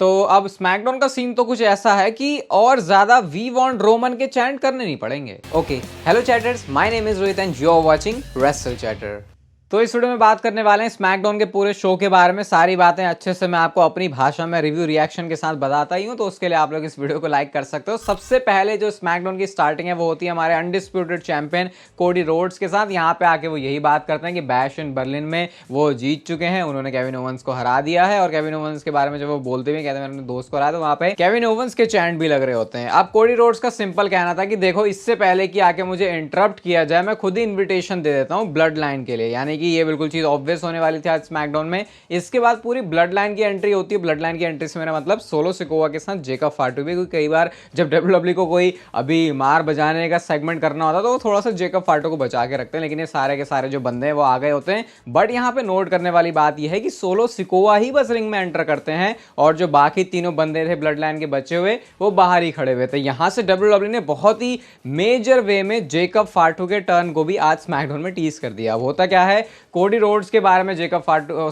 तो अब स्मैकडाउन का सीन तो कुछ ऐसा है कि और ज्यादा वी वांट रोमन के चैंट करने नहीं पड़ेंगे। Okay, hello chatters, my name is Rohit and you are watching Wrestle Chatter. तो इस वीडियो में बात करने वाले हैं स्मैकडाउन के पूरे शो के बारे में। सारी बातें अच्छे से मैं आपको अपनी भाषा में रिव्यू रिएक्शन के साथ बताता ही हूं, तो उसके लिए आप लोग इस वीडियो को लाइक कर सकते हो। सबसे पहले जो स्मैकडाउन की स्टार्टिंग है वो होती है हमारे अनडिस्प्यूटेड चैंपियन कोडी रोड्स के साथ। यहाँ पे आके वो यही बात करते हैं कि बैश इन बर्लिन में वो जीत चुके हैं, उन्होंने केविन ओवंस को हरा दिया है। और केविन ओवंस के बारे में जब वो बोलते हुए कहते हैं मैंने अपने दोस्त को हराया, तो वहां पे केविन ओवंस के चैंट भी लग रहे होते हैं। अब कोडी रोड्स का सिंपल कहना था कि देखो, इससे पहले कि आके मुझे इंटरप्ट किया जाए, मैं खुद ही इन्विटेशन दे देता हूँ ब्लड लाइन के लिए। यानी कि ये बिल्कुल चीज ऑब्वियस होने वाली थी आज स्मैकडाउन में। इसके बाद पूरी ब्लड लाइन की एंट्री होती है। ब्लड लाइन की एंट्री से मेरा मतलब सोलो सिकोवा के साथ जेकब फाटू भी। कई बार जब डब्ल्यूडब्ल्यूई को कोई अभी मार बजाने का सेगमेंट करना होता है तो वो थोड़ा सा जेकब फाटू को बचा के रखते हैं, लेकिन ये सारे के सारे जो बंदे हैं वो आ गए होते हैं। बट यहाँ पे नोट करने वाली बात यह है कि सोलो सिकोवा ही बस रिंग में एंटर करते हैं और जो बाकी तीनों बंदे थे ब्लड लाइन के बचे हुए वो बाहर ही खड़े हुए थे। यहां से डब्ल्यूडब्ल्यूई ने बहुत ही मेजर वे में जेकब फाटू के टर्न को भी आज स्मैकडाउन में टीज कर दिया। होता क्या है, कोडी रोड्स के बारे में जेकब फाटू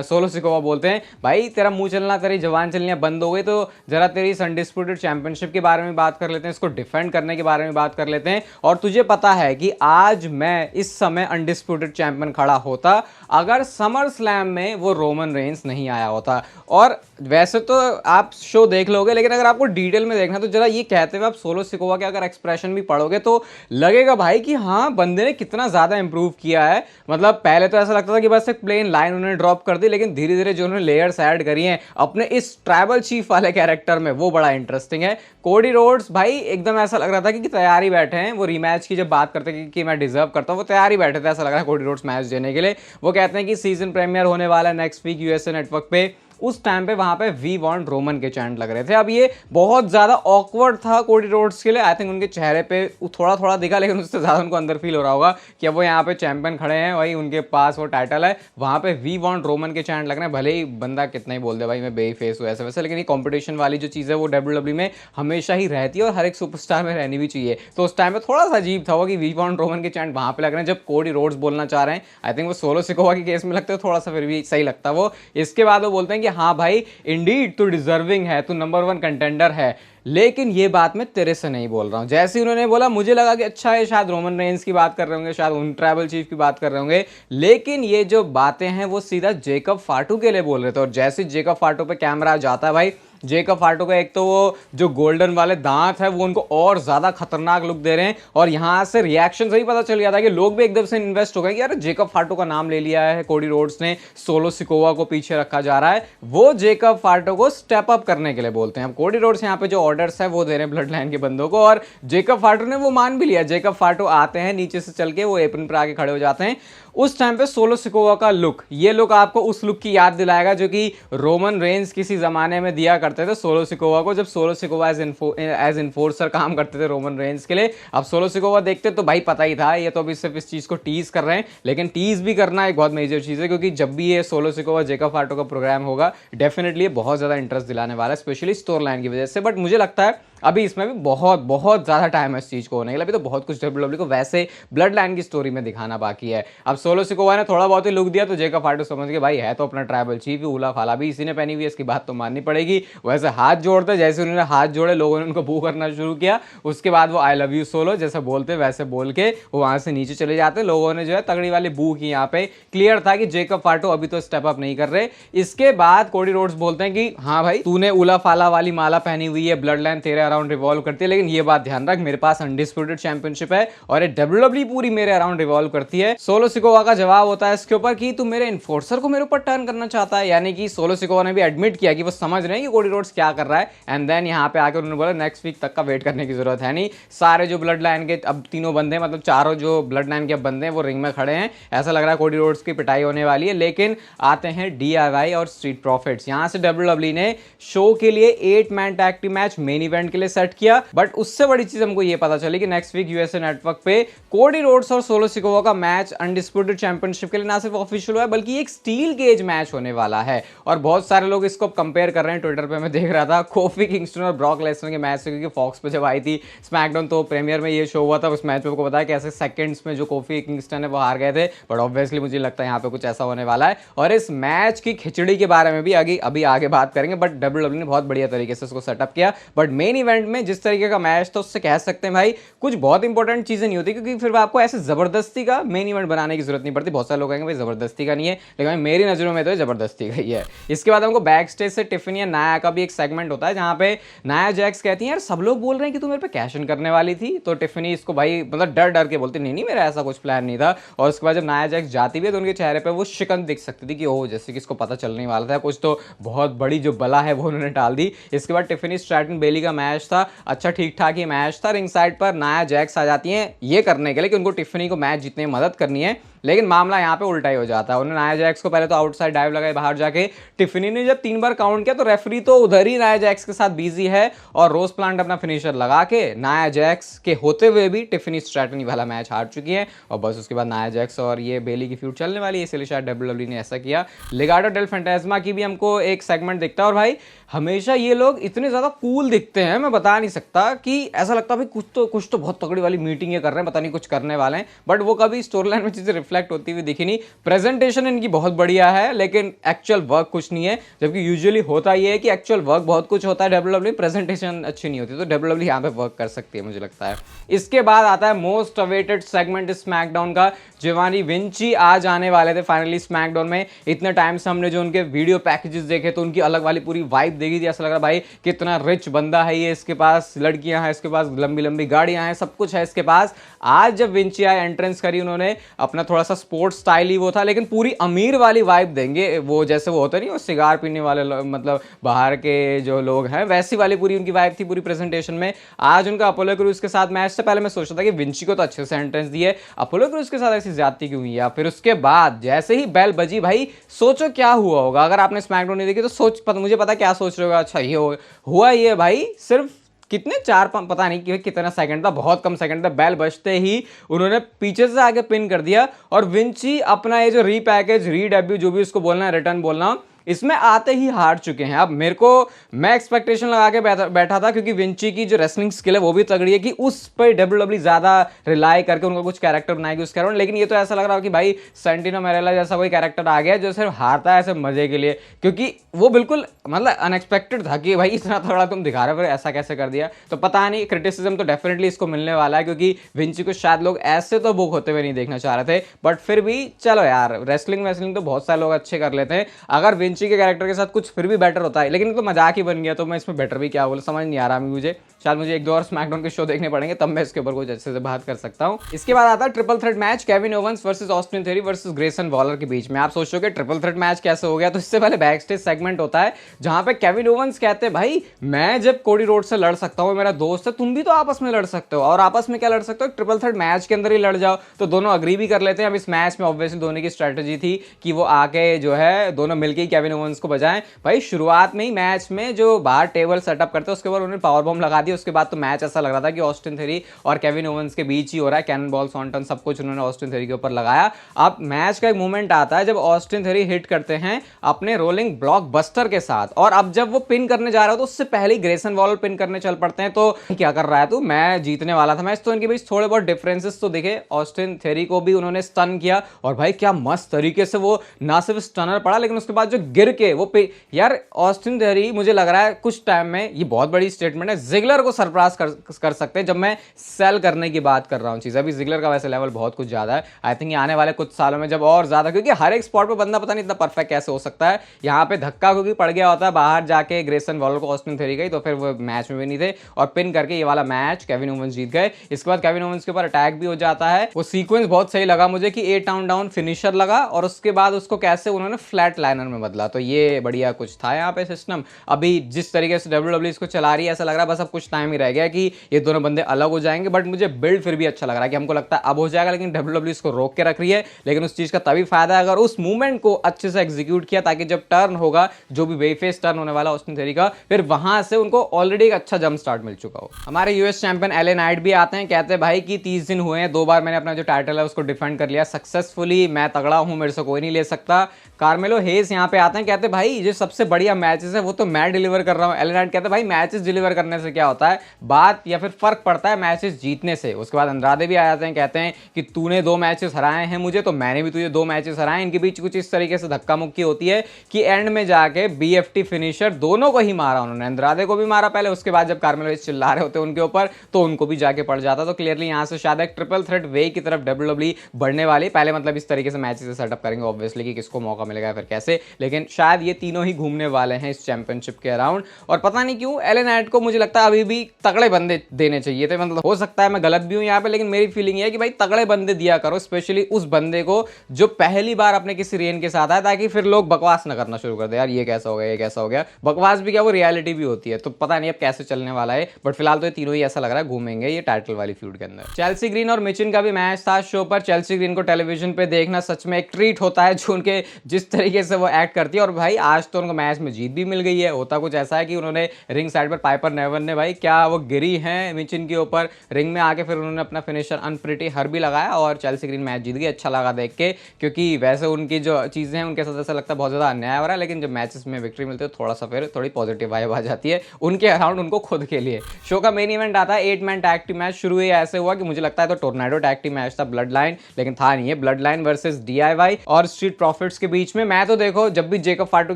सोलो सिकोवा बोलते हैं भाई तेरा मुंह चलना, तेरी जवान चलना बंद हो गई, तो जरा तेरी अनडिस्प्यूटेड चैंपियनशिप के बारे में बात कर लेते हैं, इसको डिफेंड करने के बारे में बात कर लेते हैं। और तुझे पता है कि आज मैं इस समय अनडिस्प्यूटेड चैंपियन खड़ा होता अगर समर स्लैम में वो रोमन रेंस नहीं आया होता। और वैसे तो आप शो देख लोगे, लेकिन अगर आपको डिटेल में देखना तो जरा ये कहते हुए आप सोलो सिकोवा के अगर एक्सप्रेशन भी पढ़ोगे तो लगेगा भाई कि हाँ, बंदे ने कितना ज्यादा इंप्रूव किया है। मतलब पहले तो ऐसा लगता था कि बस एक प्लेन लाइन उन्होंने ड्रॉप कर दी, लेकिन धीरे धीरे जो उन्होंने लेयर्स ऐड करी हैं अपने इस ट्राइबल चीफ वाले कैरेक्टर में, वो बड़ा इंटरेस्टिंग है। कोडी रोड्स भाई एकदम ऐसा लग रहा था कि तैयारी बैठे हैं। वो रीमैच की जब बात करते हैं कि मैं डिजर्व करता हूं, वो तैयारी बैठे थे, ऐसा लग रहा है कोडी रोड्स मैच देने के लिए। वो कहते हैं कि सीजन प्रीमियर होने वाला है नेक्स्ट वीक यूएसए नेटवर्क पे। उस टाइम पे वहां पे वी वांट रोमन के चैंट लग रहे थे। अब ये बहुत ज्यादा ऑकवर्ड था कोडी रोड्स के लिए। आई थिंक उनके चेहरे पे थोड़ा थोड़ा दिखा, लेकिन उससे ज्यादा उनको अंदर फील हो रहा होगा कि अब वो यहाँ पे चैंपियन खड़े हैं, वही उनके पास वो टाइटल है, वहां पे वी वांट रोमन के चैंट लग रहे हैं। भले ही बंदा कितना ही बोल दे भाई मैं बे फेस हूँ ऐसे वैसे, लेकिन ये कॉम्पिटिशन वाली जो चीज़ है वो डब्ल्यूडब्ल्यूई में हमेशा ही रहती है और हर एक सुपरस्टार में रहनी भी चाहिए। तो उस टाइम पे थोड़ा सा अजीब था वो कि वी वांट रोमन के चैंट वहां पे लग रहे हैं जब कोडी रोड्स बोलना चाह रहे हैं। आई थिंक वो सोलो सिकोवा के केस में लगता है थोड़ा सा फिर भी सही लगता वो। इसके बाद वो बोलते हैं कि हाँ भाई इंडीड तू डिजर्विंग है, तू नंबर 1 कंटेंडर है, लेकिन ये बात मैं तेरे से नहीं बोल रहा हूं। जैसे ही उन्होंने बोला मुझे लगा कि अच्छा है, शायद रोमन रेंस की बात कर रहे होंगे, शायद उन ट्राइबल चीफ की बात कर रहे होंगे, लेकिन ये जो बातें हैं वो सीधा जेकब फाटू के लिए बोल रहे थे। और जैसे जेकब फाटू पे कैमरा जाता है भाई, जेकब फाटू का एक तो वो जो गोल्डन वाले दांत है वो उनको और ज्यादा खतरनाक लुक दे रहे हैं। और यहां से रिएक्शन से ही पता चल गया था कि लोग भी एकदम से इन्वेस्ट हो गए कि यार जेकब फाटू का नाम ले लिया है कोडी रोड्स ने, सोलो सिकोवा को पीछे रखा जा रहा है। वो जेकब फाटू को स्टेप अप करने के लिए बोलते हैं। अब कोडी रोड्स यहाँ पे जो ऑर्डर्स है वो दे रहे हैं ब्लड लाइन के बंदों को, और जेकब फाटू ने वो मान भी लिया। जेकब फाटू आते हैं नीचे से चल के, वो एप्रन पर आके खड़े हो जाते हैं। उस टाइम पे सोलो सिकोवा का लुक, ये लुक आपको उस लुक की याद दिलाएगा जो कि रोमन रेंस किसी जमाने में दिया करते थे सोलो सिकोवा को, जब सोलो सिकोवा एज इन्फोर्सर काम करते थे रोमन रेंस के लिए। अब सोलो सिकोवा देखते तो भाई पता ही था ये तो अभी सिर्फ इस चीज को टीज कर रहे हैं, लेकिन टीज भी करना एक बहुत मेजर चीज है, क्योंकि जब भी ये सोलो सिकोवा जेकब फाटू का प्रोग्राम होगा डेफिनेटली बहुत ज्यादा इंटरेस्ट दिलाने वाला है, स्पेशली स्टोर लाइन की वजह से। बट मुझे लगता है अभी इसमें भी बहुत बहुत ज्यादा टाइम है इस चीज को होने के लिए। अभी तो बहुत कुछ डब्ल्यूडब्ल्यूई को वैसे ब्लड लाइन की स्टोरी में दिखाना बाकी है। अब सोलो सिकोवा ने थोड़ा बहुत ही लुक दिया तो जेकब फाटू समझ के भाई है तो अपना ट्राइबल चीफ, उला फाला भी इसी ने पहनी हुई है, इसकी बात तो माननी पड़ेगी। वैसे हाथ जोड़ते, जैसे उन्होंने हाथ जोड़े लोगों ने उनको बू करना शुरू किया। उसके बाद वो आई लव यू सोलो जैसे बोलते वैसे बोल के वो वहां से नीचे चले जाते। लोगों ने जो है तगड़ी वाली बू की। यहाँ पे क्लियर था कि जेकब फाटू अभी तो स्टेप अप नहीं कर रहे। इसके बाद कोडी रोड्स बोलते हैं कि हाँ भाई तूने उला फाला वाली माला पहनी हुई है, ब्लड लाइन तेरे अराउंड रिवॉल्व करती है, लेकिन ये बात ध्यान रख मेरे पास अनडिस्प्यूटेड चैंपियनशिप है और ये डब्ल्यूडब्ल्यूई पूरी मेरे अराउंड रिवॉल्व करती है। सोलो सिकोवा का जवाब होता है इसके ऊपर कि तू मेरे इन्फोर्सर को मेरे ऊपर टर्न करना चाहता है। यानी कि सोलो सिकोवा ने भी एडमिट किया कि वो समझ रहे हैं कि कोडी रोड्स क्या कर रहा है। एंड देन यहाँ पे आकर उन्होंने बोला नेक्स्ट वीक तक का वेट करने की जरूरत है नहीं। सारे जो ब्लड लाइन के अब तीनों बंदे, मतलब चारों जो ब्लड लाइन के बंदे हैं वो रिंग में खड़े हैं। ऐसा लग रहा है कोडी रोड्स की पिटाई होने वाली है। लेकिन आते हैं DIY और स्ट्रीट प्रॉफिट्स। यहाँ से डब्ल्यूडब्ल्यूई ने शो के लिए 8 man tag team match main event के लिए लिए सेट किया। बट उससे बड़ी चीज हमको ये पता चली कि नेक्स्ट वीक यूएसए नेटवर्क पे कोडी रोड्स और सोलो सिकोवा का मैच अनडिस्प्यूटेड चैंपियनशिप के लिए ना सिर्फ ऑफिशियल हुआ है बल्कि एक स्टील केज मैच होने वाला है। और बहुत सारे लोग इसको कंपेयर कर रहे हैं ट्विटर पे, मैं देख रहा था कोफी किंगस्टन और ब्रॉक लेसनर के मैच से, क्योंकि फॉक्स पे जब आई थी स्मैकडाउन तो प्रीमियर में ये शो हुआ था। उस मैच में आपको पता है कि ऐसे सेकंड्स में जो कोफी किंगस्टन है वो हार गए थे। बट ऑब्वियसली मुझे लगता है यहाँ पे कुछ ऐसा होने वाला है और इस मैच की खिचड़ी के बारे में भी अभी आगे बात करेंगे। बट डब्ल्यूडब्ल्यू ने बहुत बढ़िया तरीके से उसको सेटअप किया। बट मेन इवेंट में जिस तरीके का मैच था उससे कह सकते हैं भाई कुछ बहुत इंपॉर्टेंट चीजें नहीं होती, क्योंकि फिर आपको ऐसे जबरदस्ती का मेन इवेंट बनाने की जरूरत नहीं पड़ती। बहुत सारे लोग कहेंगे भाई जबरदस्ती का नहीं है, लेकिन मेरी नजरों में तो जबरदस्ती का ही है। इसके बाद हमको बैक स्टेज से टिफिनी और नाया का भी एक सेगमेंट होता है जहां पे नाया जैक्स कहती है यार सब लोग बोल रहे हैं कि तू मेरे पे कैश इन करने वाली थी, तो टिफिनी इसको भाई मतलब डर डर के बोलती नहीं मेरा ऐसा कुछ प्लान नहीं था। और उसके बाद जब नाया जैक्स जाती भी है तो उनके चेहरे पे वो शिकन दिख सकती थी कि ओह जैसे कि इसको पता चलने वाला था कुछ तो बहुत बड़ी जो बला है वो उन्होंने डाल दी। इसके बाद टिफिनी स्ट्रैटन बेली का मैच था, अच्छा ठीक ठाक ही मैच था। रिंग साइड पर नाया जैक्स आ जाती हैं ये करने के लिए कि उनको टिफिनी को मैच जीतने में मदद करनी है, लेकिन मामला यहाँ पे उल्टा ही हो जाता है। उन्होंने नाया जैक्स को पहले तो आउटसाइड डाइव लगाई बाहर जाके, टिफिनी ने जब 3 बार काउंट किया तो रेफरी तो उधर ही नाया जैक्स के साथ बिजी है और रोज प्लांट अपना फिनिशर लगा के नाया जैक्स के होते हुए भी टिफिनी स्ट्रैटन वाला मैच हार चुकी है। और बस उसके बाद नाया जैक्स और ये बेली की फ्यूड चलने वाली है, इसलिए शायद डब्ल्यूडब्ल्यू ने ऐसा किया। लिगार्डो डेल फैंटास्मा की भी हमको एक सेगमेंट दिखता है और भाई हमेशा ये लोग इतने ज्यादा कूल दिखते हैं, मैं बता नहीं सकता कि ऐसा लगता है भाई कुछ तो बहुत तगड़ी वाली मीटिंग ये कर रहे हैं, पता नहीं कुछ करने वाले हैं। बट वो कभी स्टोरी लाइन में चीजें रिफ्लेक्ट होती हुई दिखी नहीं। प्रेजेंटेशन इनकी बहुत बढ़िया है लेकिन एक्चुअल वर्क कुछ नहीं है, जबकि यूजुअली होता ये है कि एक्चुअल वर्क बहुत कुछ होता है डब्ल्यूडब्ल्यू, प्रेजेंटेशन अच्छी नहीं होती। तो डब्ल्यूडब्ल्यू यहाँ पे वर्क कर सकती है मुझे लगता है। इसके बाद आता है मोस्ट अवेटेड सेगमेंट स्मैकडाउन का। जिवानी विंची आज आने वाले थे फाइनली स्मैकडाउन में। इतने टाइम से हमने जो उनके वीडियो पैकेजेस देखे तो उनकी अलग वाली पूरी वाइब देखी थी, ऐसा लग रहा भाई कितना रिच बंदा है ये, इसके पास लड़कियां हैं, इसके पास लंबी लंबी गाड़ियां हैं, सब कुछ है इसके पास। आज जब विंची आए एंट्रेंस करी उन्होंने, अपना थोड़ा सा स्पोर्ट्स स्टाइल ही वो था लेकिन पूरी अमीर वाली वाइब देंगे, वो जैसे वो होता नहीं वो सिगार पीने वाले मतलब बाहर के जो लोग हैं वैसी वाली पूरी उनकी वाइब थी पूरी प्रेजेंटेशन में। आज उनका अपोलो क्रूज के साथ मैच से पहले मैं सोचता था कि विंची को तो अच्छे से एंट्रेंस दी है, अपोलो क्रूज के साथ ऐसी ज्यादती क्यों हुई है। फिर उसके बाद जैसे ही बेल बजी भाई सोचो क्या हुआ होगा, अगर आपने स्मैकडाउन नहीं देखी तो मुझे पता क्या सोच रहे होगा, अच्छा ये हुआ ये भाई सिर्फ कितने 4-5 पता नहीं कि कितना सेकंड था, बहुत कम सेकंड था, बेल बजते ही उन्होंने पीछे से आगे पिन कर दिया और विंची अपना ये जो रीपैकेज रीडेब्यू जो भी उसको बोलना है रिटर्न बोलना इसमें आते ही हार चुके हैं। अब मैं एक्सपेक्टेशन लगा के बैठा था क्योंकि विंची की जो रेसलिंग स्किल है वो भी तगड़ी है कि उस पर डब्ल्यूडब्ल्यू ज्यादा रिलाई करके उनको कुछ कैरेक्टर बनाएगी उस कैरेक्टर, लेकिन ये तो ऐसा लग रहा है कि भाई सेंटिनो मेरेला जैसा कोई कैरेक्टर आ गया जो सिर्फ हारता है सिर्फ मजे के लिए, क्योंकि वो बिल्कुल मतलब अनएक्सपेक्टेड था कि भाई इतना तगड़ा तुम दिखा रहे हो फिर ऐसा कैसे कर दिया। तो पता नहीं, क्रिटिसिज्म तो डेफिनेटली इसको मिलने वाला है क्योंकि विंची को शायद लोग ऐसे तो बुक होते हुए नहीं देखना चाह रहे थे। बट फिर भी चलो यार, रेसलिंग तो बहुत सारे लोग अच्छे कर लेते हैं, अगर विंची के कैरेक्टर के साथ कुछ फिर भी बेटर होता है, लेकिन तो मजाक ही बन गया तो मैं इसमें बेटर भी क्या बोलूं समझ नहीं आ रहा मुझे। शायद मुझे 1-2 और स्मैकडाउन के शो देखने पड़ेंगे तब मैं इसके ऊपर कुछ अच्छे से बात कर सकता हूं। इसके बाद आता है triple threat match Kevin Owens versus Austin Theory versus Grayson Waller के बीच में। आप सोचोगे ट्रिपल थ्रेट मैच कैसे हो गया, तो इससे पहले बैक स्टेज सेगमेंट होता है जहां पे केविन ओवंस कहते हैं भाई मैं जब कोडी रोड से लड़ सकता हूं, मेरा दोस्त है, तुम भी तो आपस में लड़ सकते हो, और आपस में क्या लड़ सकते हो, ट्रिपल थ्रेट मैच के अंदर ही लड़ जाओ। तो दोनों अग्री भी कर लेते हैं। अब इस मैच में ऑब्वियसली दोनों की स्ट्रेटेजी थी कि वो आके जो है दोनों मिलकर केविन ओवंस को बजाएं। भाई शुरुआत में ही मैच में जो बाहर टेबल सेटअप करते हैं उसके बाद उन्होंने पावर बॉम्ब लगा दी, उसके बाद तो मैच ऐसा लग रहा था कि ऑस्टिन थ्योरी और केविन ओवंस के बीच ही हो रहा है, कैनन बॉल सॉन्टन सब कुछ उन्होंने ऑस्टिन थ्योरी के ऊपर लगाया। अब मैच का एक मोमेंट आता है जब ऑस्टिन थ्योरी हिट करते हैं अपने रोलिंग ब्लॉक बस्टर के साथ, और अब जब वो पिन करने जा रहा हो तो उससे पहले ग्रेसन वॉलर पिन करने चल पड़ते हैं। तो क्या कर रहा है तू, मैं जीतने वाला था मैच। तो इनके बीच थोड़े बहुत डिफरेंसेस तो दिखे, ऑस्टिन थ्योरी को भी उन्होंने स्टन किया और भाई क्या मस्त तरीके से वो ना सिर्फ स्टनर पड़ा लेकिन उसके बाद जो गिर के वो यार ऑस्टिन थ्योरी मुझे लग रहा है कुछ टाइम में, ये बहुत बड़ी स्टेटमेंट है, जिगलर को सरप्राइज कर सकते हैं जब मैं सेल करने की बात कर रहा हूं चीज। अभी जिगलर का वैसे लेवल बहुत कुछ ज्यादा है, आई थिंक आने वाले कुछ सालों में जब और ज्यादा, क्योंकि हर एक स्पॉट पे बंदा पता नहीं इतना परफेक्ट कैसे हो सकता है। यहाँ पे धक्का क्योंकि पड़ गया होता है बाहर जाके ग्रेसन वॉलर को ऑस्टिन थ्योरी गई, तो फिर वो मैच में भी नहीं थे और पिन करके ये वाला मैच केविन ओवंस जीत गए। इसके बाद केविन ओवंस के ऊपर अटैक भी हो जाता है, वो सीक्वेंस बहुत सही लगा मुझे कि 8 डाउन फिनिशर लगा और उसके बाद उसको कैसे उन्होंने फ्लैट लाइनर में बदला, तो ये बढ़िया कुछ था यहाँ पे सिस्टम। अभी जिस तरीके से डब्ल्यूडब्ल्यू इसको चला रही है ऐसा लग रहा है बस अब कुछ टाइम ही रह गया कि ये दोनों बंदे अलग हो जाएंगे, बट मुझे बिल्ड फिर भी अच्छा लग रहा है कि हमको लगता है अब हो जाएगा, लेकिन WWE इसको रोक के रख रही है। लेकिन उस चीज का तभी फायदा है अगर उस मूवमेंट को अच्छे से एग्जीक्यूट किया, ताकि जब टर्न होगा, जो भी बेफेस टर्न होने वाला ऑस्टिन थ्योरी का, फिर वहां से उनको ऑलरेडी एक अच्छा जंप स्टार्ट मिल चुका हो। हमारे यूएस चैंपियन एले नाइट भी आते हैं, कहते हैं भाई कि 30 दिन हुए हैं, 2 बार मैंने अपना जो टाइटल है उसको डिफेंड कर लिया सक्सेसफुली, मैं तगड़ा हूं, मेरे से कोई नहीं ले सकता। कार्मेलो हेस यहाँ पे आते हैं, कहते हैं भाई जो सबसे बढ़िया मैचेस है वो तो मैं डिलीवर कर रहा हूं। एले नाइट कहते हैं भाई मैचेस डिलीवर करने से क्या होता है, बात या फिर फर्क पड़ता है मैचेस जीतने से। उसके बाद अंद्रादे भी आ जाते हैं, कहते हैं कि तूने 2 मैचेस हराए हैं मुझे, तो मैंने भी तुझे 2 मैचेस हराए। इनके बीच कुछ इस तरीके से धक्का मुक्की होती है कि एंड में जाके BFT फिनिशर दोनों को ही मारा उन्होंने, अंद्रादे को भी मारा पहले, उसके बाद जब कार्मेलो हेस चिल्ला रहे होते हैं उनके ऊपर तो उनको भी जाके पड़ जाता। तो क्लियरली यहाँ से शायद एक ट्रिपल थ्रेट वे की तरफ WWE बढ़ने वाली, पहले मतलब इस तरीके से मैचेस से सेटअप करेंगे ऑब्वियसली कि किसको मौका मिलेगा फिर कैसे, लेकिन शायद ये तीनों ही घूमने वाले हैं इस चैंपियनशिप के अराउंड। और पता नहीं क्यों एले नाइट को मुझे लगता है अभी भी तगड़े बंदे देने चाहिए थे, मतलब हो सकता है मैं गलत भी हूं यहाँ पे, लेकिन मेरी फीलिंग है कि भाई तगड़े बंदे दिया करो, स्पेशली उस बंदे को जो पहली बार अपने किसी रेन के साथ आया, ताकि फिर लोग बकवास ना करना शुरू कर दे, यार ये कैसा हो गया, ये कैसा हो गया। बकवास भी क्या, वो रियलिटी भी होती है। तो पता नहीं अब कैसे चलने वाला है, बट फिलहाल तो ये तीनों ही ऐसा लग रहा है घूमेंगे ये टाइटल वाली फ्यूड के अंदर। चेल्सी ग्रीन और मिचिन का भी मैच था शो पर। चेल्सी ग्रीन को टेलीविजन पे देखना सच में एक ट्रीट होता है, जो उनके जिस तरीके से वो एक्ट करती है। और भाई आज तो उनको मैच में जीत भी मिल गई है। होता कुछ ऐसा है कि उन्होंने रिंग साइड पर पाइपर नेवन ने भाई क्या वो गिरी है मिचिन के ऊपर, रिंग में आके फिर उन्होंने अपना फिनिशर अनप्रिटी हर भी लगाया और चेल्सी ग्रीन मैच जीत गई। अच्छा लगा देख के, क्योंकि वैसे उनकी जो चीजें हैं उनके साथ ऐसा लगता है बहुत ज्यादा अन्याय हो रहा है, लेकिन जब मैचेस में विक्ट्री मिलती है तो थोड़ा सा फिर थोड़ी पॉजिटिव वाइब आ जाती है उनके अराउंड, उनको खुद के लिए। शो का मेन इवेंट आता है 8 मैन टैग टीम मैच। शुरू ही ऐसे हुआ कि मुझे लगता है तो टोर्नाडो टैग टीम मैच था ब्लड लाइन, लेकिन था नहीं है। ब्लड लाइन वर्सेस DIY और स्ट्रीट प्रॉफिट्स के बीच में। मैं तो देखो जब भी जेकब फाटू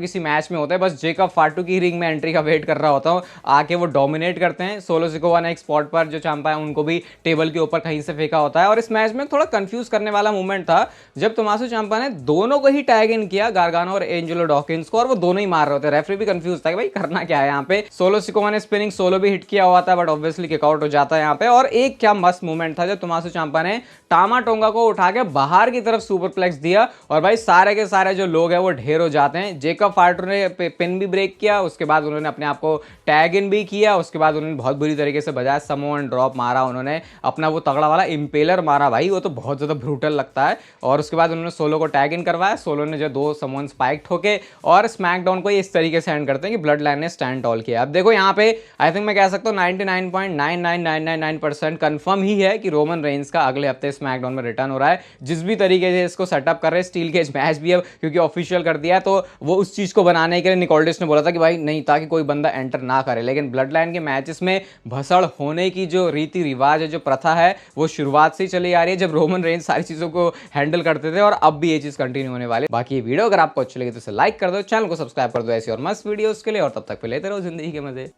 किसी मैच में होता है बस जेकब फाटू की रिंग में एंट्री का वेट कर रहा होता हूँ, आके वो डोमिनेट करते हैं। सोलो सिकोवा ने एक स्पॉट पर जो चांपा है उनको भी टेबल के ऊपर कहीं से फेंका होता है। और इस मैच में थोड़ा कंफ्यूज करने वाला मूवमेंट था जब टोमासो चांपा ने दोनों को ही टैग इन किया, गार्गानो और एंजेलो डॉकिंस को, और वो दोनों ही मार रहे होते। रेफरी भी कंफ्यूज था कि भाई करना क्या है यहाँ पे। सोलो सिकोवा ने स्पिनिंग सोलो भी हिट किया हुआ था, बट ऑब्वियसली किकआउट हो जाता है यहाँ पे। और एक क्या मस्त मूवमेंट था जब टोमासो चांपा ने टामा टोंगा को उठा के बाहर की तरफ सुपरप्लेक्स दिया, और भाई सारे के सारे जो लोग हैं वो ढेर हो जाते हैं। जेकब फाटू ने पिन भी ब्रेक किया, उसके बाद उन्होंने अपने आप को टैग इन भी किया, उसके बाद उन्होंने बहुत बुरी तरीके से बजाया समोन ड्रॉप मारा, उन्होंने अपना वो तगड़ा वाला इंपेलर मारा भाई, वो तो बहुत ज्यादा ब्रूटल लगता है। और उसके बाद उन्होंने सोलो को टैग इन करवाया, सोलो ने जो 2 समोन स्पाइक ठोके, और स्मैकडाउन को इस तरीके से एंड करते हैं कि ब्लड लाइन ने स्टैंड टॉल किया। अब देखो यहाँ पे आई थिंक मैं कह सकता हूँ 99.99999% कंफर्म ही है कि रोमन रेंस का अगले हफ्ते स्मैकडाउन में रिटर्न हो रहा है। जिस भी तरीके से इसको सेटअप कर रहे हैं, स्टील केज मैच भी है क्योंकि ऑफिशियल कर दिया है, तो वो उस चीज को बनाने के लिए निकोल्डिस ने बोला था कि भाई नहीं, ताकि कोई बंदा एंटर ना करे। लेकिन ब्लड लाइन के मैचेस में भसड़ होने की जो रीति रिवाज है, जो प्रथा है, वो शुरुआत से ही चली आ रही है जब रोमन रेंस सारी चीजों को हैंडल करते थे, और अब भी ये चीज कंटिन्यू होने वाली है। बाकी ये वीडियो अगर आपको अच्छी लगी तो इसे लाइक कर दो, चैनल को सब्सक्राइब कर दो ऐसी और मस्त वीडियोस के लिए, और तब तक पे लेते रहो जिंदगी के मजे।